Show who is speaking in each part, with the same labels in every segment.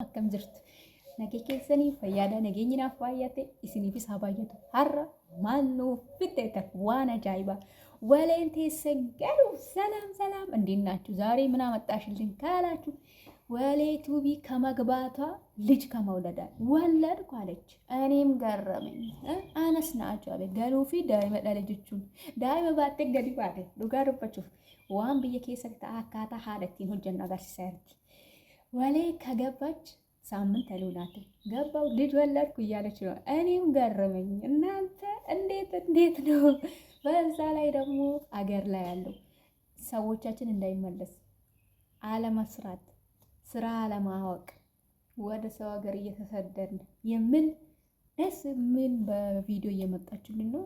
Speaker 1: akkam jirtu nagee keessanii fayyaadha nageenyi naaf baay'ate isiniifis haa baay'atu har'a maal nuuf fidde waan ajaa'ibaa ወሌን ተሰገዱ ሰላም እንዴት ናችሁ? ዛሬ ምን አመጣሽልኝ ካላችሁ ወሌ ቱቢ ከመግባቷ ልጅ ከመውለዳ ወለድኩ አለች። እኔም ገረመኝ። አነስ ናቸው አለ ገሉፊ ዳይመ ለልጅቹን ዳይመ ባቴ ገዲ ባቴ ዱጋሩባችሁ ዋን ብየ ከሰክታ አካታ ሀለቲን ሆጀና ጋር ሲሰርት ወሌ ከገባች ሳምንት አሉናት ገባው ልጅ ወለድኩ እያለች ነው። እኔም ገረመኝ። እናንተ እንዴት ነው? በዛ ላይ ደግሞ አገር ላይ ያለው ሰዎቻችን እንዳይመለስ አለመስራት፣ ስራ አለማወቅ፣ ወደ ሰው ሀገር እየተሰደድን የምን ደስ ምን በቪዲዮ እየመጣችልን ነው።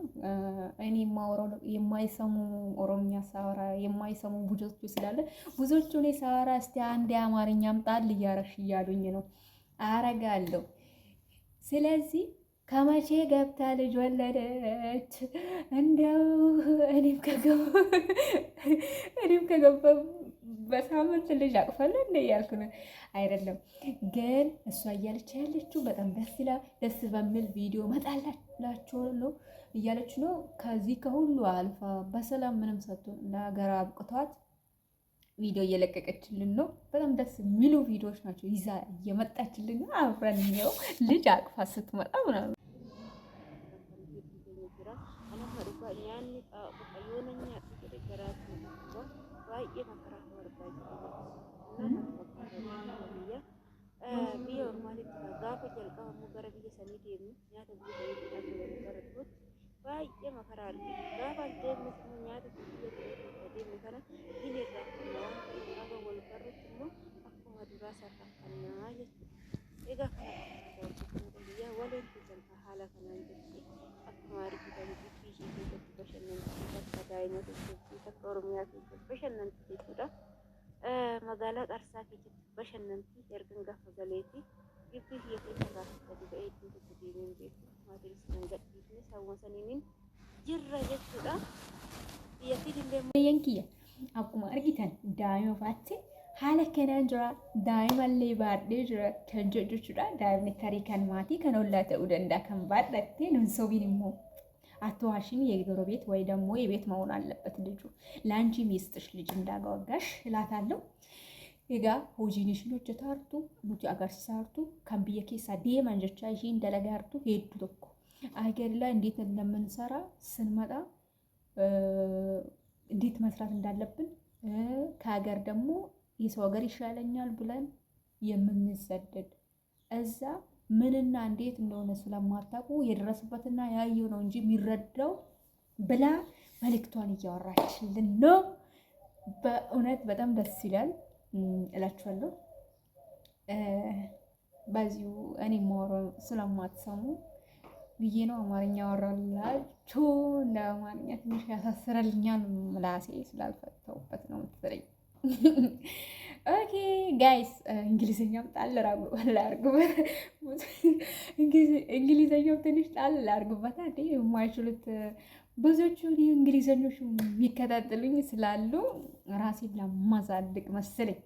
Speaker 1: እኔ ማወራው የማይሰሙ ኦሮምኛ ሳወራ የማይሰሙ ብዙዎች ስላለ ብዙዎቹ እኔ ሳወራ እስቲ አንድ አማርኛም ጣል እያረሽ እያሉኝ ነው። አረጋለሁ። ስለዚህ ከመቼ ገብታ ልጅ ወለደች? እንደው እኔም ከገባ በሳምንት ልጅ አቅፈለ እንደ እያልኩ ነው። አይደለም ግን እሷ እያለች ያለችው በጣም ደስ ይላል። ደስ በሚል ቪዲዮ መጣላችሁ ነው እያለች ነው። ከዚህ ከሁሉ አልፋ በሰላም ምንም ሰጥቶን ለሀገር አብቅቷት ቪዲዮ እየለቀቀችልን ነው። በጣም ደስ የሚሉ ቪዲዮዎች ናቸው ይዛ እየመጣችልን ነው። አብረን ነው ልጅ አቅፋ ስትመጣ ምናምን
Speaker 2: baay'ee makaraan gaafa deemnis nyaata biyya deemne kana hin irraafannaa waan ta'eef gaafa wal barreetti immoo akkuma duraa sarraafannaa jechuudha. Egaa kana biyya waliin keessan haala kanaan jechuudha. Akkuma argitan bifti ishee keessatti bashannantii bakka daa'ima keessatti bakka Oromiyaa keessatti bashannantii jechuudha. Magaalaa Qarsaa keessatti bashannantii ergan gaafa galeeti bifti ishee keessarraa gadi ba'ee iddoo tokko deemee hin beeku. Maatiinis kan gadhiisne sawwaasaniin jirra jechuudha.
Speaker 1: Yankiya akkuma argitan daa'ima baatte haala kanaan jira. Daa'imallee baadhee jira kan jechuudha. Daa'imni tarii kan maatii kan ollaa ta'uu danda'a kan baadhatte nuunsobiin immoo አትዋሽኝ የጎረቤት ወይ ደግሞ የቤት መሆን አለበት ልጁ ላንቺ ሚስጥሽ ልጅ እንዳጋወጋሽ እላታለሁ። ኤጋ hojiinishii hojjetaartu nuti agarsiisaartu kan biyya keessa deeman jecha ishiin dalagaartu hedduu tokko አገር ላይ እንዴት እንደምንሰራ ስንመጣ እንዴት መስራት እንዳለብን ከሀገር ደግሞ የሰው ሀገር ይሻለኛል ብለን የምንሰደድ እዛ ምንና እንዴት እንደሆነ ስለማታውቁ የደረሰበትና ያየው ነው እንጂ የሚረዳው ብላ መልእክቷን እያወራችልን ነው። በእውነት በጣም ደስ ይላል እላችኋለሁ። በዚሁ እኔ ማወራው ስለማትሰሙ ብዬ ነው አማርኛ አወራላችሁ። እንደ አማርኛ ትንሽ ያሳስረልኛል ምላሴ ስላልፈተውበት ነው መሰለኝ። ኦኬ ጋይስ እንግሊዘኛው ጣል ላርጉበት እንግሊዘኛው ትንሽ ጣል ላርጉበት አይደል? የማይችሉት ብዙዎቹ እንግሊዘኞች የሚከታተሉኝ ስላሉ ራሴን ለማሳድግ መሰለኝ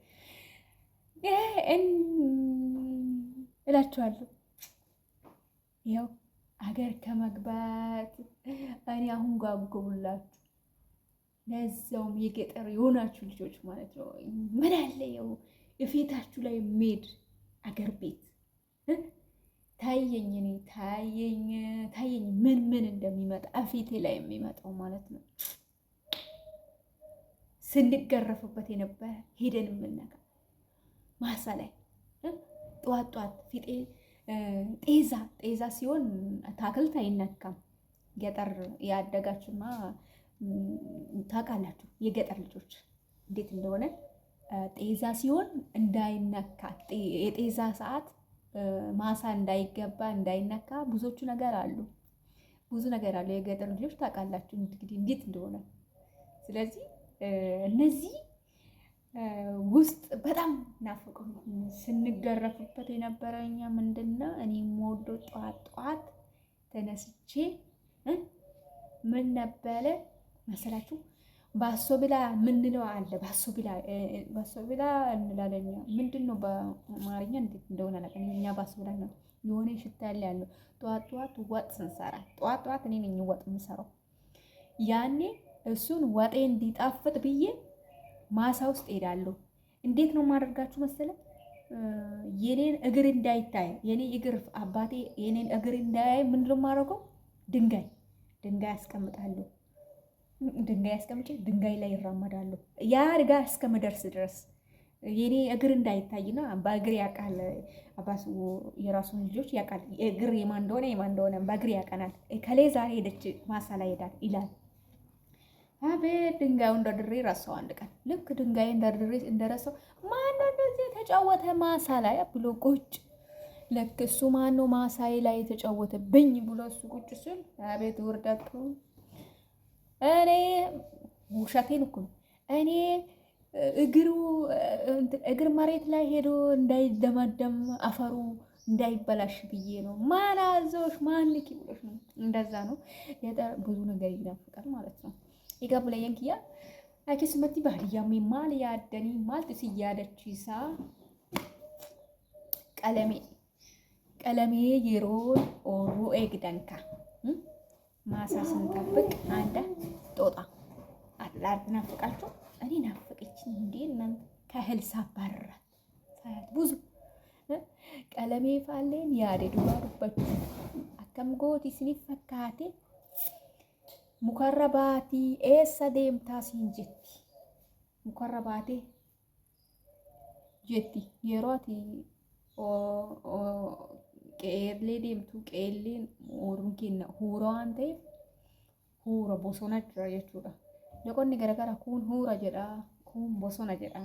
Speaker 1: እላችኋለሁ። ያው አገር ከመግባት እኔ አሁን ጓጉላችሁ ለዛውም የገጠር የሆናችሁ ልጆች ማለት ነው። ምን አለ ያው የፊታችሁ ላይ ሜድ አገር ቤት ታየኝ ምን እንደሚመጣ ፊቴ ላይ የሚመጣው ማለት ነው። ስንገረፍበት የነበረ ሄደን የምንነካ ማሳ ላይ ጧት ፊቴ ጤዛ ሲሆን ታክልት አይነካም። ገጠር ያደጋችሁና ታውቃላችሁ የገጠር ልጆች እንዴት እንደሆነ። ጤዛ ሲሆን እንዳይነካ የጤዛ ሰዓት ማሳ እንዳይገባ እንዳይነካ ብዙ ነገር አሉ። የገጠር ልጆች ታውቃላችሁ እንግዲህ እንዴት እንደሆነ። ስለዚህ እነዚህ ውስጥ በጣም ናፍቀው ስንገረፍበት የነበረኛ ምንድነው? እኔ ሞዶ ጧት ተነስቼ ምን ነበረ መሰላችሁ ባሶ ብላ ምንለው አለ። ባሶ ብላ እንላለን። ምንድነው በአማርኛ እንዴት እንደሆነ አላውቅም። እኛ ባሶ ብላ ነው የሆነ ሽታ ያለው። ጠዋት ወጥ ስንሰራ ጠዋት እኔ ነኝ ወጥ የምሰራው። ያኔ እሱን ወጤ እንዲጣፍጥ ብዬ ማሳ ውስጥ ሄዳለሁ። እንዴት ነው የማደርጋችሁ መሰለ? የኔን እግር እንዳይታይ የኔ እግር አባቴ የኔን እግር እንዳያይ ምንድን ነው የማደርገው? ድንጋይ አስቀምጣለሁ። ድንጋይ አስቀምጬ ድንጋይ ላይ ይራመዳለሁ። ያ ጋር እስከምደርስ ድረስ የኔ እግር እንዳይታይና በእግር ያውቃል። አባሱ የራሱን ልጆች ያውቃል። እግር የማን እንደሆነ በእግር ያውቀናል። ከሌ ዛሬ ሄደች ማሳ ላይ ሄዳል ይላል። አቤት ድንጋዩን ደርድሬ ረሳው። አንድ ቀን ልክ ድንጋይ ደርድሬ እንደረሳው ማነው እንደዚህ የተጫወተ ማሳ ላይ ብሎ ቁጭ። ልክ እሱ ማነው ማሳዬ ላይ የተጫወተብኝ ብሎ እሱ ቁጭ ሲል አቤት ውርደቱ። እኔ ውሸቴን እኮ እኔ እግር መሬት ላይ ሄዶ እንዳይደመደም አፈሩ እንዳይበላሽ ብዬ ነው። ማን አዞሽ ማንኪ ብሎሽ ነው። እንደዛ ነው። ብዙ ነገር ይናፍቃል ማለት ነው። ይገቡለየን ኪያ አኪስመቲ ባህሪያሜ ማል ያደኒ ማልት ሲያደችሳ ቀለሜ የሮን ኦሩ ኤግደንካ ማሳ ስንጠብቅ አንዳ ጦጣ አትላር ናፍቃችሁ። እኔ ናፍቀችኝ እንዴ እናንተ ከህል ሳባራ ሳያት ብዙ ቀለሜ ፋሌን ያደ ዱባሩበት አከም ጎቲ ሲኒፈካቴ mukarra baatii eessa deemtaa siin jetti yeroo ati qeerlee deemtu qeerleen ooruun kenna huura waan ta'eef huura bosona jira jechuudha. Loqonni garagara kun huura jedha kun bosona jedha.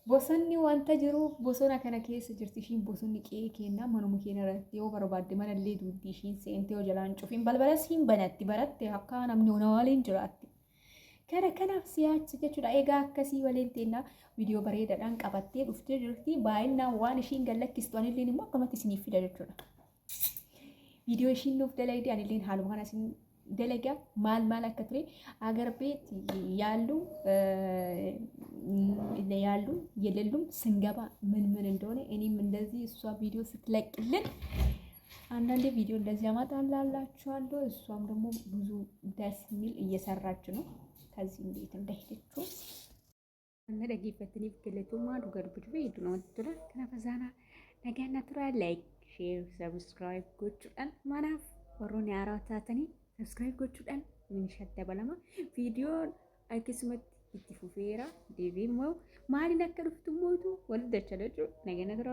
Speaker 1: Bosonni wanta jiruuf bosona kana keessa jirti. Ishiin bosonni qe'ee kennaa manuma keenya irratti yoo barbaadde manallee duudii ishiin seentee yoo jalaan cufiin balbala siin banatti baratte akka namni ona waliin jiraatti. Kanaaf siyaachi jechuudha. Egaa akkasii waliin teennaa viidiyoo bareedaadhaan qabattee dhuftee jirti. Baay'inaan waan ishiin gallakkistu anilleen immoo akkamatti isiniif fida jechuudha. Viidiyoo ishiin nuuf dalagde anilleen haaluma kana isin dalagaa maal akka ture agar ቤት ያሉ የሌሉም ስንገባ ምን እንደሆነ እኔም እንደዚህ እሷ ቪዲዮ ስትለቅልን አንዳንዴ ቪዲዮ እንደዚህ አመጣላችኋለሁ። እሷም ደግሞ ብዙ ደስ የሚል እየሰራች ነው። ከዚህ እንዴት እንደሄደችው እንደደግፈትኒ ፍክለቱማ ዱገርብድ ቤት ነው ወጥራ ከነፈዛና ነገና ትራ ላይክ ሼር ሰብስክራይብ ጎቹን ማናፍ ወሮን ያራታተኒ ሰብስክራይብ ጎቹን ምን ሸደበለማ ቪዲዮን አይክስመት itti fufeera deebiin moo maaliin akka dhuftu mootu wal dachalechu nagana dura